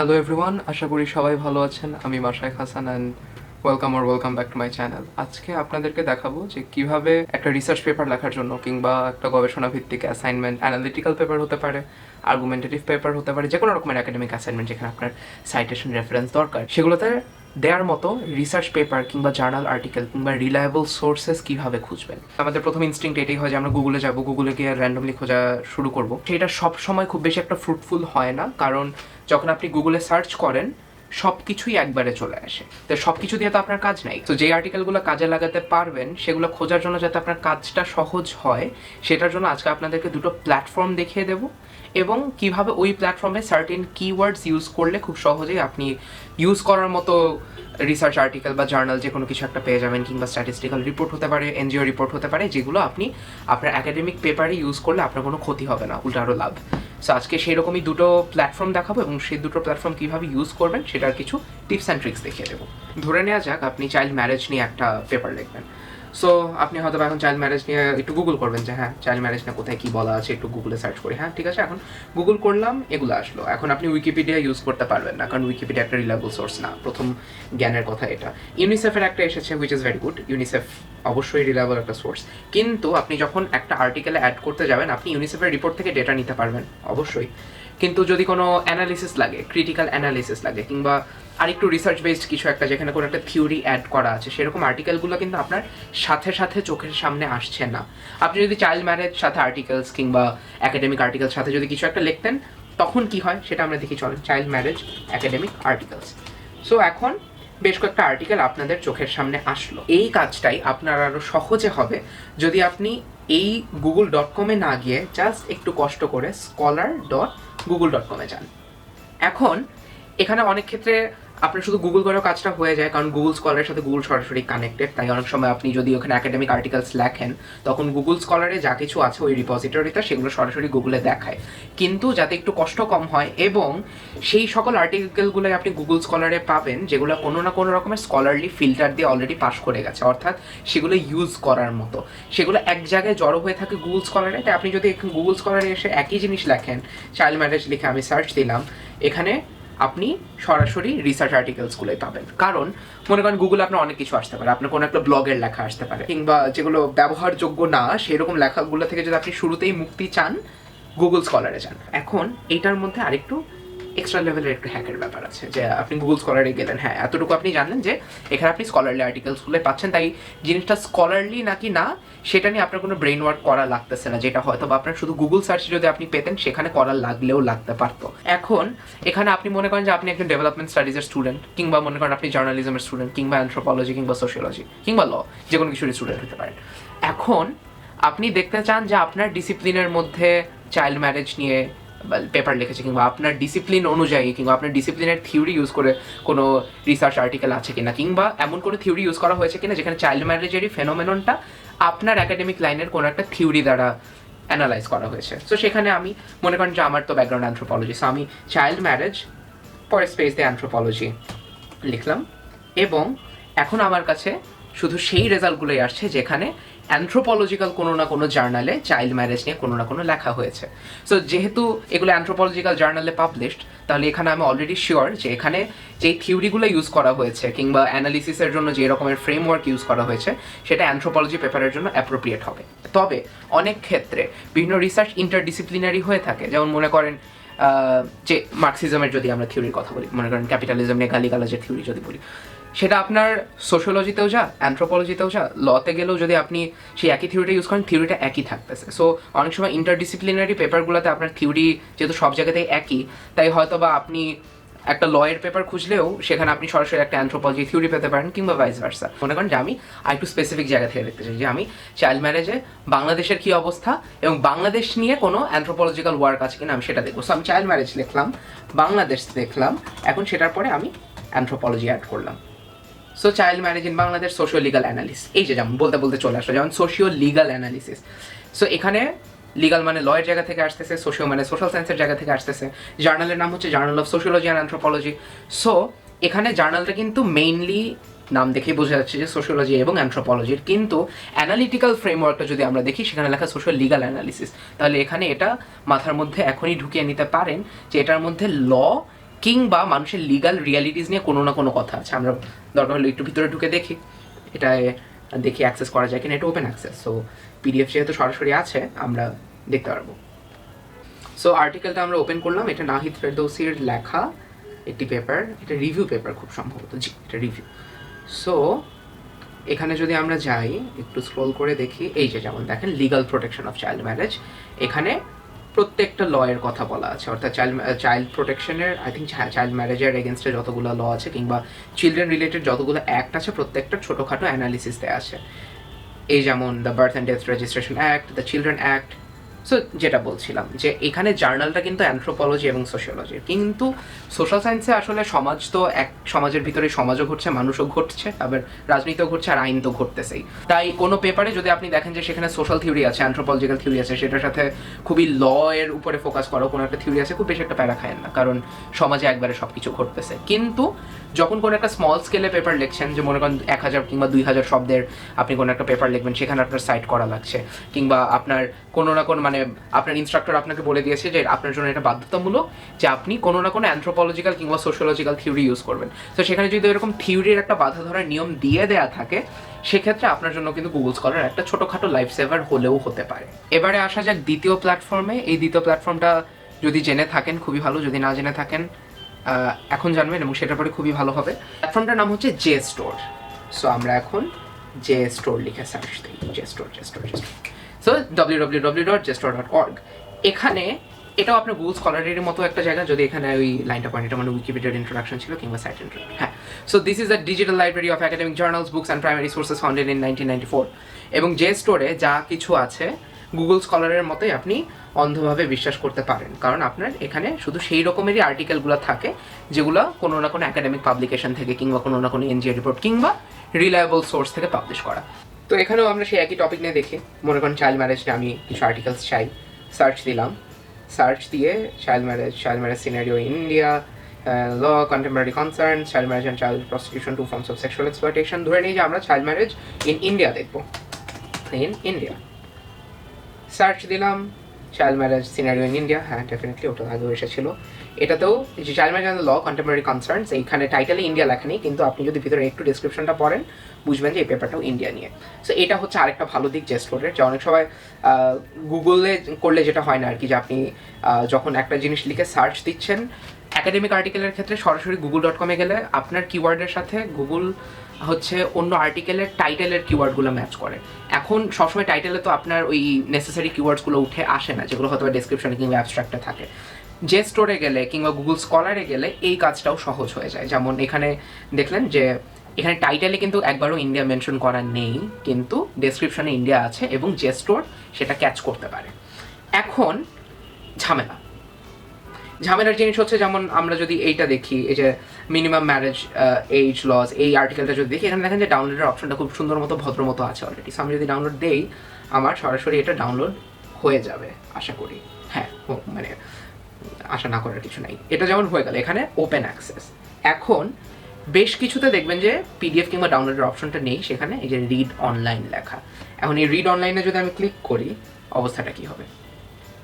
Hello everyone, আশা করি সবাই ভালো আছেন। আমি Mashayekh Hasan and welcome back to my channel. আজকে আপনাদেরকে দেখাবো যে কিভাবে একটা রিসার্চ পেপার লেখার জন্য কিংবা একটা গবেষণা ভিত্তিক অ্যাসাইনমেন্ট, অ্যানালিটিক্যাল পেপার হতে পারে, আর্গুমেন্টেটিভ পেপার হতে পারে, যে কোনো রকমের একাডেমিক অ্যাসাইনমেন্ট যেখানে আপনার সাইটেশন রেফারেন্স দরকার, সেগুলোতে দেওয়ার মতো রিসার্চ পেপার কিংবা জার্নাল আর্টিকেল কিংবা রিলায়েবল সোর্সেস কীভাবে খুঁজবেন। আমাদের প্রথম ইনস্টিংক্ট এটাই হয় যে আমরা গুগলে যাব, গুগলে গিয়ে র্যান্ডমলি খোঁজা শুরু করব। সেটা সব সময় খুব বেশি একটা ফ্রুটফুল হয় না, কারণ যখন আপনি গুগলে সার্চ করেন সব কিছুই একবারে চলে আসে। তো সব কিছু দিয়ে তো আপনার কাজ নাই। তো যে আর্টিকেলগুলো কাজে লাগাতে পারবেন সেগুলো খোঁজার জন্য যাতে আপনার কাজটা সহজ হয়, সেটার জন্য আজকে আপনাদেরকে দুটো প্ল্যাটফর্ম দেখিয়ে দেবো এবং কিভাবে ওই প্ল্যাটফর্মে সার্টেন কিওয়ার্ডস ইউজ করলে খুব সহজেই আপনি ইউজ করার মতো রিসার্চ আর্টিকেল বা জার্নাল যে কোনো কিছু একটা পেয়ে যাবেন, কিংবা স্ট্যাটিস্টিক্যাল রিপোর্ট হতে পারে, এনজিও রিপোর্ট হতে পারে, যেগুলো আপনি আপনার একাডেমিক পেপারে ইউজ করলে আপনার কোনো ক্ষতি হবে না, উল্টো আরও লাভ। সো আজকে সেই রকমই দুটো প্ল্যাটফর্ম দেখাবো এবং সেই দুটো প্ল্যাটফর্ম কীভাবে ইউজ করবেন সেটার কিছু টিপস অ্যান্ড ট্রিক্স দেখিয়ে দেবো। ধরে নেওয়া যাক আপনি চাইল্ড ম্যারেজ নিয়ে একটা পেপার লিখবেন। সো আপনি হয়তো এখন চাইল্ড ম্যারেজ নিয়ে একটু গুগল করবেন যে হ্যাঁ চাইল্ড ম্যারেজ নিয়ে কোথায় কী বলা আছে, একটু গুগলে সার্চ করি। হ্যাঁ ঠিক আছে, এখন গুগল করলাম, এগুলো আসলো। এখন আপনি উইকিপিডিয়া ইউজ করতে পারবেন না, কারণ উইকিপিডিয়া একটা রিলায়েবল সোর্স না। প্রথম জ্ঞানের কথা এটা। ইউনিসেফের একটা এসেছে, which is very good. UNICEF অবশ্যই রিলায়েবল একটা সোর্স, কিন্তু আপনি যখন একটা আর্টিকেলে অ্যাড করতে যাবেন আপনি ইউনিসেফের রিপোর্ট থেকে ডেটা নিতে পারবেন অবশ্যই, কিন্তু যদি কোনো অ্যানালিসিস লাগে, ক্রিটিক্যাল অ্যানালিসিস লাগে, কিংবা আরেকটু রিসার্চ বেসড কিছু একটা যেখানে কোনো একটা থিওরি অ্যাড করা আছে, সেরকম আর্টিকেলগুলো কিন্তু আপনার সাথে সাথে চোখের সামনে আসছে না। আপনি যদি চাইল্ড ম্যারেজ সাথে আর্টিকেলস কিংবা একাডেমিক আর্টিকেলস সাথে যদি কিছু একটা লিখতেন, তখন কি হয় সেটা আমরা দেখি চলেন। Child marriage academic articles. So এখন বেশ কয়েকটা আর্টিকেল আপনাদের চোখের সামনে আসলো। এই কাজটাই আপনার আরও সহজে হবে যদি আপনি এই google.com-এ না গিয়ে জাস্ট একটু কষ্ট করে scholar.google.com-এ যান। এখন এখানে অনেক ক্ষেত্রে আপনার শুধু গুগল করেও কাজটা হয়ে যায়, কারণ গুগল স্কলারের সাথে গুগল সরাসরি কানেক্টেড। তাই অনেক সময় আপনি যদি ওখানে একাডেমিক আর্টিকেলস লেখেন, তখন গুগল স্কলারে যা কিছু আছে ওই রিপোজিটরিতে সেগুলো সরাসরি গুগলে দেখায়। কিন্তু যাতে একটু কষ্ট কম হয় এবং সেই সকল আর্টিকেলগুলোই আপনি গুগল স্কলারে পাবেন যেগুলো কোনো না কোনো রকমের স্কলারলি ফিল্টার দিয়ে অলরেডি পাস করে গেছে, অর্থাৎ সেগুলো ইউজ করার মতো, সেগুলো এক জায়গায় জড়ো হয়ে থাকে গুগল স্কলারে। তাই আপনি যদি গুগল স্কলারে এসে একই জিনিস লেখেন, চাইল্ড ম্যারেজ লিখে আমি সার্চ দিলাম, এখানে আপনি সরাসরি রিসার্চ আর্টিকেলসগুলোই পাবেন। কারণ মনে করেন গুগলে আপনার অনেক কিছু আসতে পারে, আপনার কোনো একটা ব্লগের লেখা আসতে পারে, কিংবা যেগুলো ব্যবহারযোগ্য না সেরকম লেখাগুলো থেকে যদি আপনি শুরুতেই মুক্তি চান, গুগল স্কলারে যান। এখন এইটার মধ্যে আরেকটু এক্সট্রা লেভেলের একটু হ্যাকের ব্যাপার আছে, যে আপনি গুগল স্কলারে গেলেন, হ্যাঁ এতটুকু আপনি জানলেন যে এখানে আপনি স্কলারলি আর্টিকেলসগুলো পাচ্ছেন, তাই জিনিসটা স্কলারলি নাকি না সেটা নিয়ে আপনার কোনো ব্রেন ওয়ার্ক করা লাগতেছে না, যেটা হয়তো বা আপনার শুধু গুগল সার্চে যদি আপনি পেতেন সেখানে করা লাগলেও লাগতে পারতো। এখন এখানে আপনি মনে করেন যে আপনি একজন ডেভেলপমেন্ট স্টাডিজের স্টুডেন্ট, কিংবা মনে করেন আপনি জার্নালিজমের স্টুডেন্ট, কিংবা অ্যানথ্রোপোলজি কিংবা সোশিওলজি কিংবা ল, যে কোনো কিছুর স্টুডেন্ট হতে পারেন। এখন আপনি দেখতে চান যে আপনার ডিসিপ্লিনের মধ্যে চাইল্ড ম্যারেজ নিয়ে পেপার লিখেছে, কিংবা আপনার ডিসিপ্লিন অনুযায়ী কিংবা আপনার ডিসিপ্লিনের থিওরি ইউজ করে কোনো রিসার্চ আর্টিকেল আছে কিনা, কিংবা এমন কোনো থিওরি ইউজ করা হয়েছে কিনা যেখানে চাইল্ড ম্যারেজেরই ফেনোমেননটা আপনার একাডেমিক লাইনের কোনো একটা থিওরি দ্বারা অ্যানালাইজ করা হয়েছে। সো সেখানে আমি মনে করেন যে আমার তো ব্যাকগ্রাউন্ড অ্যানথ্রোপোলজি, সো আমি চাইল্ড ম্যারেজ পরে স্পেস দিয়ে অ্যানথ্রোপোলজি লিখলাম এবং এখন আমার কাছে শুধু সেই রেজাল্টগুলোই আসছে যেখানে অ্যানথ্রোপোলজিক্যাল কোনো না কোনো জার্নালে চাইল্ড ম্যারেজ নিয়ে কোনো না কোনো লেখা হয়েছে। সো যেহেতু এগুলো অ্যানথ্রোপোলজিক্যাল জার্নালে পাবলিশড, তাহলে এখানে আমি অলরেডি শিওর যে এখানে যেই থিওরিগুলো ইউজ করা হয়েছে কিংবা অ্যানালিসিসের জন্য যে রকমের ফ্রেমওয়ার্ক ইউজ করা হয়েছে সেটা অ্যানথ্রোপোলজি পেপারের জন্য অ্যাপ্রোপ্রিয়েট হবে। তবে অনেক ক্ষেত্রে বিভিন্ন রিসার্চ ইন্টারডিসিপ্লিনারি হয়ে থাকে, যেমন মনে করেন যে মার্কসিজমের যদি আমরা থিওরির কথা বলি, মনে করেন ক্যাপিটালিজম নিয়ে গালিগালাজের থিওরি যদি বলি, সেটা আপনার সোশিওলজিতেও যা, অ্যানথ্রোপোলজিতেও যা, লতে গেলেও যদি আপনি সেই একই থিওরিটা ইউজ করেন, থিওরিটা একই থাকতেছে। সো অনেক সময় ইন্টারডিসিপ্লিনারি পেপারগুলোতে আপনার থিওরি যেহেতু সব জায়গাতেই একই, তাই হয়তো বা আপনি একটা লয়ের পেপার খুঁজলেও সেখানে আপনি সরাসরি একটা অ্যানথ্রোপোলজি থিওরি পেতে পারেন, কিংবা ভাইস ভার্সা। মনে করেন যে আমি আরেকটু স্পেসিফিক জায়গা থেকে দেখতে চাই যে আমি চাইল্ড ম্যারেজে বাংলাদেশের কী অবস্থা এবং বাংলাদেশ নিয়ে কোনো অ্যানথ্রোপোলজিক্যাল ওয়ার্ক আছে কিনা আমি সেটা দেখবো। সো আমি চাইল্ড ম্যারেজ লিখলাম, বাংলাদেশ দেখলাম, এখন সেটার পরে আমি অ্যানথ্রোপোলজি অ্যাড করলাম। So child marriage in Bangladesh socio legal analysis, এই যে যেমন বলতে বলতে চলে আসলো, যেমন সোশিও লিগাল অ্যানালিসিস। সো এখানে লিগাল মানে লয়ের জায়গা থেকে আসতেছে, সোশিও মানে সোশ্যাল সায়েন্সের জায়গা থেকে আসতেছে, জার্নালের নাম হচ্ছে journal of sociology and anthropology. So এখানে জার্নালটা কিন্তু মেইনলি নাম দেখেই বোঝা যাচ্ছে যে সোশিওলজি এবং অ্যানথ্রোপোলজির, কিন্তু অ্যানালিটিক্যাল ফ্রেমওয়ার্কটা যদি আমরা দেখি সেখানে লেখা সোশ্যাল লিগাল অ্যানালিসিস, তাহলে এখানে এটা মাথার মধ্যে এখনই ঢুকিয়ে নিতে পারেন যে এটার মধ্যে ল কিংবা মানুষের লিগাল রিয়ালিটিস নিয়ে কোনো না কোনো কথা আছে। আমরা দরকার হলে একটু ভিতরে ঢুকে দেখি, এটায় দেখি অ্যাক্সেস করা যায় কিনা। এটা ওপেন অ্যাক্সেস, সো পিডিএফ যেহেতু সরাসরি আছে আমরা দেখতে পারবো। সো আর্টিকেলটা আমরা ওপেন করলাম, এটা নাহিদ ফেরদৌসির লেখা একটি পেপার, এটা রিভিউ পেপার খুব সম্ভবত, জি এটা রিভিউ। সো এখানে যদি আমরা যাই একটু স্ক্রল করে দেখি, এই যে যেমন দেখেন legal protection of child marriage, এখানে প্রত্যেকটা ল এর কথা বলা আছে, অর্থাৎ চাইল্ড প্রোটেকশনের আই থিঙ্ক চাইল্ড ম্যারেজের এগেনস্টে যতগুলো ল আছে কিংবা চিলড্রেন রিলেটেড যতগুলো অ্যাক্ট আছে প্রত্যেকটা ছোটোখাটো অ্যানালিসিস দেওয়া আছে। এই যেমন the birth and death registration act, the children act. So যেটা বলছিলাম যে এখানে জার্নালটা কিন্তু অ্যানথ্রোপোলজি এবং সোশিওলজির, কিন্তু সোশ্যাল সায়েন্সে আসলে সমাজ তো এক, সমাজের ভিতরে সমাজও ঘটছে, মানুষও ঘটছে, আবার রাজনীতিও ঘটছে, আর আইন তো ঘটতেছেই। তাই কোনো পেপারে যদি আপনি দেখেন যে সেখানে সোশ্যাল থিওরি আছে, অ্যানথ্রোপোলজিক্যাল থিওরি আছে, সেটার সাথে খুবই ল এর উপরে ফোকাস করো কোনো একটা থিওরি আছে, খুব বেশি একটা প্যারা খায় না, কারণ সমাজে একবারে সব কিছু ঘটতেছে। কিন্তু যখন কোনো একটা স্মল স্কেলে পেপার লিখছেন, যে মনে করেন 1000 কিংবা 2000 শব্দের আপনি কোনো একটা পেপার লিখবেন, সেখানে আপনার সাইট করা লাগছে, কিংবা আপনার কোনো না কোনো মানে আপনার ইনস্ট্রাক্টর আপনাকে বলে দিয়েছে যে আপনার জন্য এটা বাধ্যতামূলক যে আপনি কোনো না কোনো অ্যানথ্রোপোলজিক্যাল কিংবা সোশিওলজিক্যাল থিওরি ইউজ করবেন। তো সেখানে যদি এরকম থিওরির একটা বাধা ধরার নিয়ম দিয়ে দেয়া থাকে, সেক্ষেত্রে আপনার জন্য কিন্তু গুগল স্কলার একটা ছোটোখাটো লাইফ সেভার হলেও হতে পারে। এবারে আসা যাক দ্বিতীয় প্ল্যাটফর্মে। এই দ্বিতীয় প্ল্যাটফর্মটা যদি জেনে থাকেন খুবই ভালো, যদি না জেনে থাকেন এখন জানবেন এবং সেটার পরে খুবই ভালো হবে। প্ল্যাটফর্মটার নাম হচ্ছে JSTOR। সো আমরা এখন JSTOR লিখে সার্চ দিই, JSTOR। So www.jstor.org। এখানে এটাও আপনার গুগল স্কলারের মতো একটা জায়গা, যদি এখানে ওই লাইনটা পয়েন্ট, এটা মানে উইকিপিডিয়ার ইন্ট্রোডাকশন ছিল কিংবা সাইট ইন্ট্রোডাকশন। হ্যাঁ, so this is a digital library of academic journals, books and primary sources founded in 1994। এবং JSTOR-এ যা কিছু আছে গুগল স্কলারের মতোই আপনি অন্ধভাবে বিশ্বাস করতে পারেন, কারণ আপনার এখানে শুধু সেই রকমেরই আর্টিকেলগুলো থাকে যেগুলো কোনো না কোনো একাডেমিক পাবলিকেশন থেকে কিংবা কোনো না কোনো এনজিও রিপোর্ট কিংবা রিলায়েবল সোর্স থেকে পাবলিশ করা। তো এখানেও আমরা সেই একই টপিক নিয়ে দেখি, মনে করেন চাইল্ড ম্যারেজে আমি কিছু আর্টিকেলস চাই, সার্চ দিলাম, সার্চ দিয়ে child marriage scenario in India, law, contemporary concern, child marriage and child prostitution, two forms of sexual exploitation. ধরে নিই যে আমরা চাইল্ড ম্যারেজ ইন ইন্ডিয়া দেখবো, ইন ইন্ডিয়া সার্চ দিলাম, child marriage scenario in India, হ্যাঁ definitely ওটা আগেও এসেছিলো। এটাতেও যে child marriage and law, contemporary concerns, এইখানে টাইটেলে ইন্ডিয়া লেখা নেই, কিন্তু আপনি যদি ভিতরে একটু ডিসক্রিপশনটা পড়েন বুঝবেন যে এই পেপারটাও ইন্ডিয়া নিয়ে। সো এটা হচ্ছে আরেকটা ভালো দিক JSTOR-এর, যে অনেক সময় গুগলে করলে যেটা হয় না আর কি, যে আপনি যখন একটা জিনিস লিখে সার্চ দিচ্ছেন একাডেমিক আর্টিকেলের ক্ষেত্রে সরাসরি google.com-এ গেলে আপনার কিওয়ার্ডের সাথে গুগল হচ্ছে অন্য আর্টিকেলের টাইটেলের কিওয়ার্ডগুলো ম্যাচ করে। এখন সবসময় টাইটেলে তো আপনার ওই নেসেসারি কিওয়ার্ডসগুলো উঠে আসে না, যেগুলো হয়তো ডেসক্রিপশনে কিংবা অ্যাবস্ট্রাক্টে থাকে। JSTOR-এ গেলে কিংবা গুগল স্কলারে গেলে এই কাজটাও সহজ হয়ে যায়। যেমন এখানে দেখলেন যে এখানে টাইটেলে কিন্তু একবারও ইন্ডিয়া মেনশন করা নেই, কিন্তু ডেসক্রিপশনে ইন্ডিয়া আছে এবং JSTOR সেটা ক্যাচ করতে পারে। এখন ঝামেলার জিনিস হচ্ছে, যেমন আমরা যদি এইটা দেখি, এই যে মিনিমাম ম্যারেজ এজ লস, এই আর্টিকেলটা যদি দেখি, এখানে দেখেন যে ডাউনলোডের অপশনটা খুব সুন্দর মতো ভদ্র মতো আছে অলরেডি। সো আমি যদি ডাউনলোড দেই আমার সরাসরি এটা ডাউনলোড হয়ে যাবে আশা করি। হ্যাঁ, মানে আশা না করার কিছু নাই, এটা যেমন হয়ে গেল এখানে ওপেন অ্যাক্সেস। এখন বেশ কিছুতে দেখবেন যে পিডিএফ কিংবা ডাউনলোডের অপশনটা নেই, সেখানে এই যে রিড অনলাইন লেখা। এখন এই রিড অনলাইনে যদি আমি ক্লিক করি অবস্থাটা কী হবে?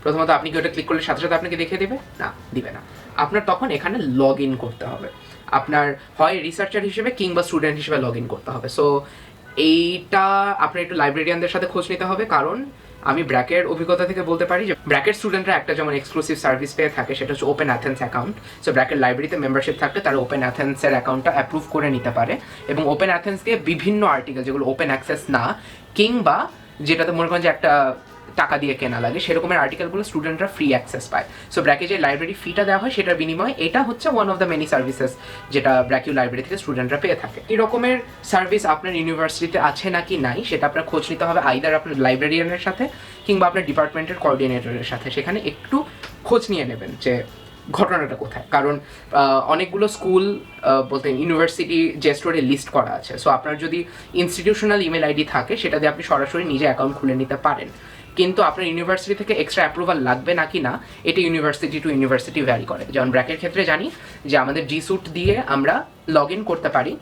প্রথমত আপনি কি ওটা ক্লিক করলে সাথে সাথে আপনাকে দেখিয়ে দেবে? না, দিবে না। আপনার তখন এখানে লগ ইন করতে হবে, আপনার হয় রিসার্চার হিসেবে কিংবা স্টুডেন্ট হিসেবে লগ ইন করতে হবে। সো এইটা আপনার একটু লাইব্রেরিয়ানদের সাথে খোঁজ নিতে হবে, কারণ আমি ব্র্যাকের অভিজ্ঞতা থেকে বলতে পারি যে ব্র্যাকের স্টুডেন্টরা একটা যেমন এক্সক্লুসিভ সার্ভিস পেয়ে থাকে, সেটা হচ্ছে ওপেন অ্যাথেন্স অ্যাকাউন্ট। সো ব্র্যাকের লাইব্রেরিতে মেম্বারশিপ থাকলে তারা ওপেন অ্যাথেন্সের অ্যাকাউন্টটা অ্যাপ্রুভ করে নিতে পারে, এবং ওপেন অ্যাথেন্স দিয়ে বিভিন্ন আর্টিকেল যেগুলো ওপেন অ্যাক্সেস না কিংবা যেটাতে মনে করেন যে একটা টাকা দিয়ে কেনা লাগে, সেরকমের আর্টিকেলগুলো স্টুডেন্টরা ফ্রি অ্যাক্সেস পায়। সো ব্র্যাকে যে লাইব্রেরি ফিটা দেওয়া হয় সেটার বিনিময়ে এটা হচ্ছে one of the many services যেটা ব্র্যাকিউ লাইব্রেরি থেকে স্টুডেন্টরা পেয়ে থাকে। এই রকমের সার্ভিস আপনার ইউনিভার্সিটিতে আছে নাকি নাই সেটা আপনার খোঁজ নিতে হবে, আইদার আপনার লাইব্রেরিয়ানের সাথে কিংবা আপনার ডিপার্টমেন্টের কোঅর্ডিনেটরের সাথে। সেখানে একটু খোঁজ নিয়ে নেবেন যে ঘটনাটা কোথায়, কারণ অনেকগুলো স্কুল বলতে ইউনিভার্সিটি JSTOR-এ লিস্ট করা আছে। সো আপনার যদি ইনস্টিটিউশনাল ইমেল আইডি থাকে সেটা দিয়ে আপনি সরাসরি নিজে অ্যাকাউন্ট খুলে নিতে পারেন, কিন্তু আপনার ইউনিভার্সিটি থেকে এক্সট্রা অ্যাপ্রুভাল লাগবে নাকি না এটা ইউনিভার্সিটি টু ইউনিভার্সিটি ভ্যারি করে। যেমন ব্র্যাকের ক্ষেত্রে জানি যে আমাদের G-Suite দিয়ে আমরা লগ ইন করতে পারি,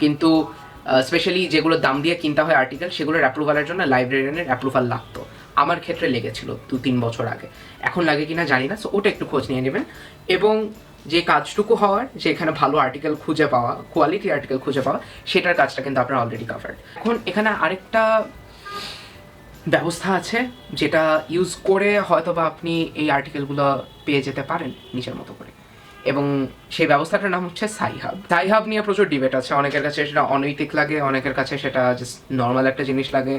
কিন্তু স্পেশালি যেগুলো দাম দিয়ে কিনতে হয় আর্টিকেল সেগুলোর অ্যাপ্রুভালের জন্য লাইব্রেরিয়ানের অ্যাপ্রুভাল লাগতো। আমার ক্ষেত্রে লেগেছিল 2-3 বছর আগে, এখন লাগে কিনা জানি না। সো ওটা একটু খোঁজ নিয়ে নেবেন। এবং যে কাজটুকু হওয়ার, যে এখানে ভালো আর্টিকেল খুঁজে পাওয়া, কোয়ালিটি আর্টিকেল খুঁজে পাওয়া, সেটার কাজটা কিন্তু আপনার অলরেডি কাভার্ড। এখন এখানে আরেকটা ব্যবস্থা আছে যেটা ইউজ করে হয়তো বা আপনি এই আর্টিকেলগুলো পেয়ে যেতে পারেন নিজের মতো করে, এবং সেই ব্যবস্থাটার নাম হচ্ছে সাইহাব। সাইহাব নিয়ে প্রচুর ডিবেট আছে, অনেকের কাছে সেটা অনৈতিক লাগে, অনেকের কাছে সেটা জাস্ট নর্মাল একটা জিনিস লাগে।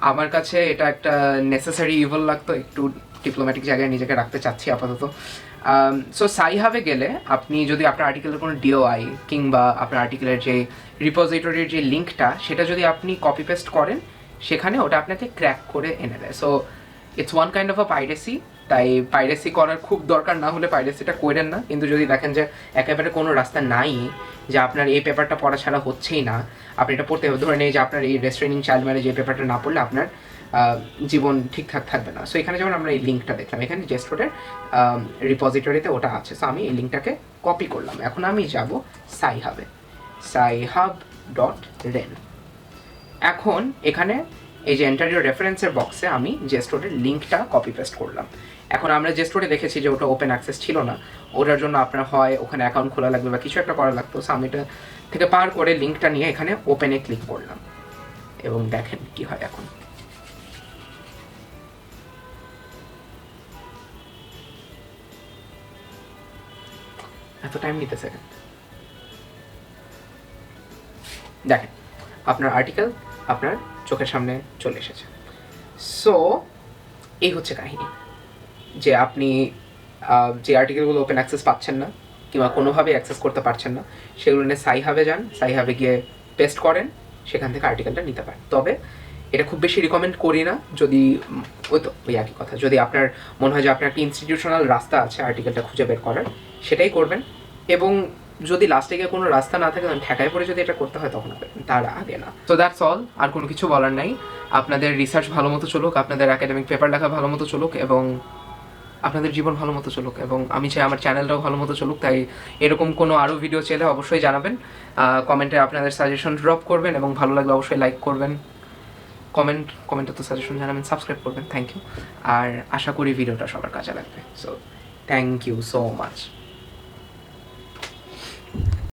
আমার কাছে এটা একটা নেসেসারি ইভল লাগতো, একটু ডিপ্লোম্যাটিক জায়গায় নিজেকে রাখতে চাচ্ছি আপাতত। সো সাইহাবে গেলে আপনি যদি আপনার আর্টিকেলের কোনো ডিওআই কিংবা আপনার আর্টিকেলের যে রিপোজিটরির যে লিঙ্কটা, সেটা যদি আপনি কপি পেস্ট করেন, সেখানে ওটা আপনাকে ক্র্যাক করে এনে দেয়। So it's one kind of a piracy. তাই পাইরেসি করার খুব দরকার না হলে পাইরেসিটা করেন না, কিন্তু যদি দেখেন যে একেবারে কোনো রাস্তা নাই, যে আপনার এই পেপারটা পড়া ছাড়া হচ্ছেই না, আপনি এটা পড়তে হবে, ধরে নেই যে আপনার এই রেস্ট্রেনিং চাইল্ড ম্যারেজ এই পেপারটা না পড়লে আপনার জীবন ঠিকঠাক থাকবে না। সো এখানে যেমন আমরা এই লিঙ্কটা দেখলাম, এখানে জেস্টোরের রিপোজিটরিতে ওটা আছে। সো আমি এই লিঙ্কটাকে কপি করলাম। এখন আমি যাব সাইহাবে, sci-hub.ren। এখন এখানে এই যে এন্টার ইউর রেফারেন্সের বক্সে আমি জেস্টোরের লিঙ্কটা কপি পেস্ট করলাম। এখন আমরা জেস্টোরে দেখেছি যে ওটা ওপেন অ্যাক্সেস ছিল না, ওটার জন্য আপনার হয় ওখানে অ্যাকাউন্ট খোলা লাগবে বা কিছু একটা করা লাগতো। সো আমি এটা থেকে পার করে লিঙ্কটা নিয়ে এখানে ওপেনে ক্লিক করলাম, এবং দেখেন কি হয়। এখন এত টাইম নিতেছে, দেখেন আপনার আর্টিকেল আপনার চোখের সামনে চলে এসেছে। সো এই হচ্ছে কাহিনী, যে আপনি যে আর্টিকেলগুলো ওপেন অ্যাক্সেস পাচ্ছেন না কিংবা কোনোভাবে অ্যাক্সেস করতে পারছেন না, সেগুলো নিয়ে সাইহাবে যান, সাইহাবে গিয়ে পেস্ট করেন, সেখান থেকে আর্টিকেলটা নিতে পারেন। তবে এটা খুব বেশি রিকমেন্ড করি না, যদি ওই একই কথা, যদি আপনার মনে হয় যে আপনার একটা ইনস্টিটিউশনাল রাস্তা আছে আর্টিকেলটা খুঁজে বের করার, সেটাই করবেন। এবং যদি লাস্টে গিয়ে কোনো রাস্তা না থাকে, ঠেকায় পড়ে যদি এটা করতে হয় তখন করবেন, তার আগে না। সো দ্যাটস অল, আর কোনো কিছু বলার নাই। আপনাদের রিসার্চ ভালো মতো চলুক, আপনাদের একাডেমিক পেপার লেখা ভালো মতো চলুক, এবং আপনাদের জীবন ভালো মতো চলুক, এবং আমি চাই আমার চ্যানেলটাও ভালো মতো চলুক। তাই এরকম কোনো আরও ভিডিও চাইলে অবশ্যই জানাবেন, কমেন্টে আপনাদের সাজেশন ড্রপ করবেন, এবং ভালো লাগলে অবশ্যই লাইক করবেন, কমেন্টে তো সাজেশন জানাবেন, সাবস্ক্রাইব করবেন। Thank you. আর আশা করি ভিডিওটা সবার কাজে লাগবে। So thank you so much.